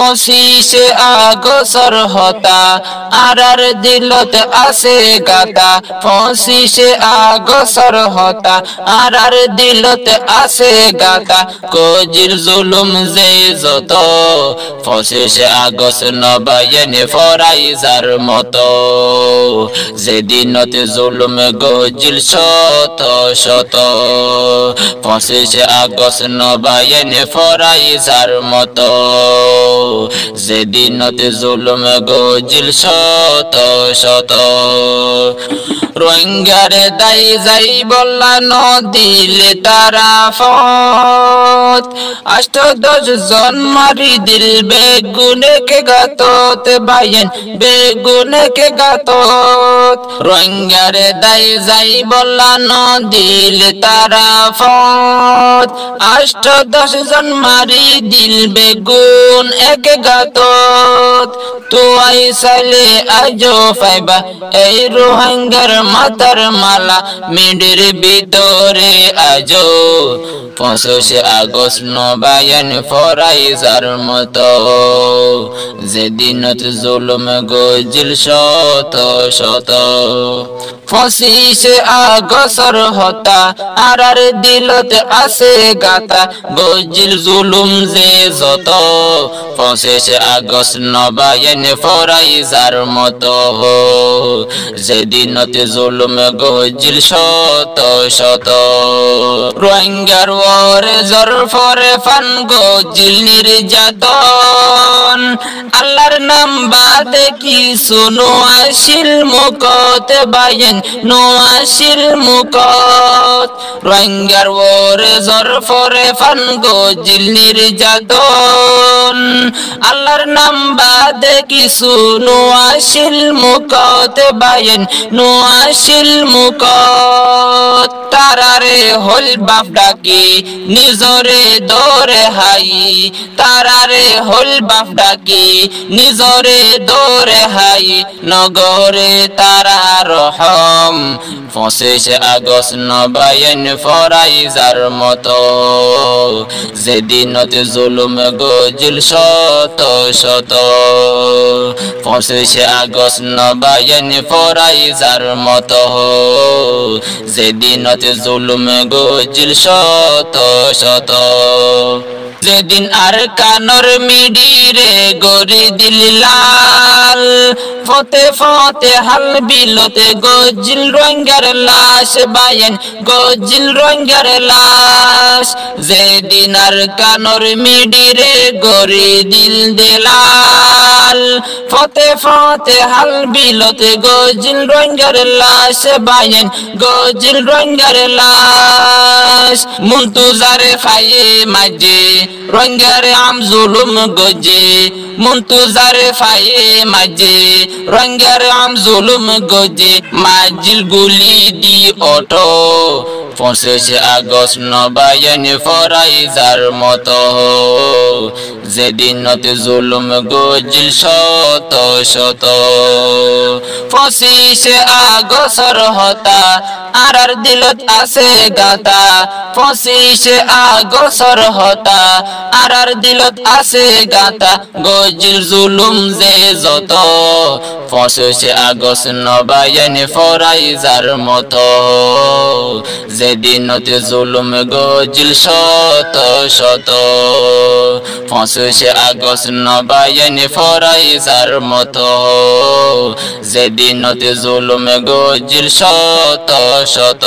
পঁচিশে আগস্টর হতা আর দিলত আছে গাতা পঁচিশে আগস্টর হতা আর দিলত আছে গাতা কজির জুলুম যে যত পঁচিশে আগস্ট নবায়নে ফরাইজার মতো যেদিনতে জুলুম গজিল শত শত পঁচিশে আগস্ট নবায়নে ফরাইজার মতো যেদিনতে জুলুম গজিল শত শত রোহিঙ্গারে দাই যাই বললা নদিলে তারা ফত 8-10 জন মারি দিল বেগুনে কে গাতত বাইন বেগুনে কে গাতত রোহিঙ্গারে দাই যাই বললা নদিলে তারা ফত 8-10 জন মারি দিল বেগুন এক গাতত তো আই সালে আজো ফাইবা এই রোহিঙ্গার মাতার মালা মিডির ভিতরে আজো 25 আগস্ট নবায়ন ফরাইজার মতো যেদিনত জুলুম গজিল শত শত 25 আগস্টর হতা আর দিলত আছে গাতা গজিল জুলুম যে যত 25 আগস্ট নবায়ন ফরাইজার মতো যেদিনত জুলুম গজিল শত শত রোহিঙ্গার ওরে জোর ফরে ফান গজিল নির্যাতন আল্লাহর নাম বাদে কি শুনো আসিল মুকত বাইন নো আসিল মুকত রোহিঙ্গার ওরে জোর ফরে ফান গজিল নির্যাতন আল্লাহর নাম বাদে কি শুনো আসিল মুকত বাইন নো আসিল মুকত তারারে হল বাপ ডাকি নিজরে দরে হাই তারারে হল বাপ ডাকি নিজরে দরে হাই নগরে তারা রহম 25 আগস্ট নবায়ন ফরাইজার মতো যেদিনতে জুলুম গজিল শত শত 25 আগস্ট নবায়ন ফরাইজার মতো যেদিনতে জুলুম গজিল শত শত যেদিন আর কানর মিডিরে গরি দিল লাল ফতে ফতে হাল বিলতে গজিল রোহিঙ্গার লাশ বাইন গজিল রোহিঙ্গার লাশ যেদিন আর কানর মিডিরে গরি দিল দেলাল ফতে ফতে হাল বিলতে গজিল রোহিঙ্গার লাশ বাইন গজিল রোহিঙ্গার লাশ মুন্তুজারে ফায়ে মাঝে রোহিঙ্গারে আম জুলুম গজে মুন্তুজারে ফায়ে মাঝে রোহিঙ্গারে আম জুলুম গজে মাজিল গুলি দি অটো 25 আগস্ট নবায়ন ফরাইজার মতো যেদিনতে জুলুম গজিল শত শত 25 আগস্টর হতা আর দিলত আছে গাতা 25 আগস্টর হতা আর দিলত আছে গাতা গজিল জুলুম যে যত 25 আগস্ট নবায়ন ফরাইজার মতো যেদিনতে জুলুম গজিল শত শত 25 আগস্ট নবায়ন ফরাইজার মতো যেদিনতে জুলুম গজিল শত শত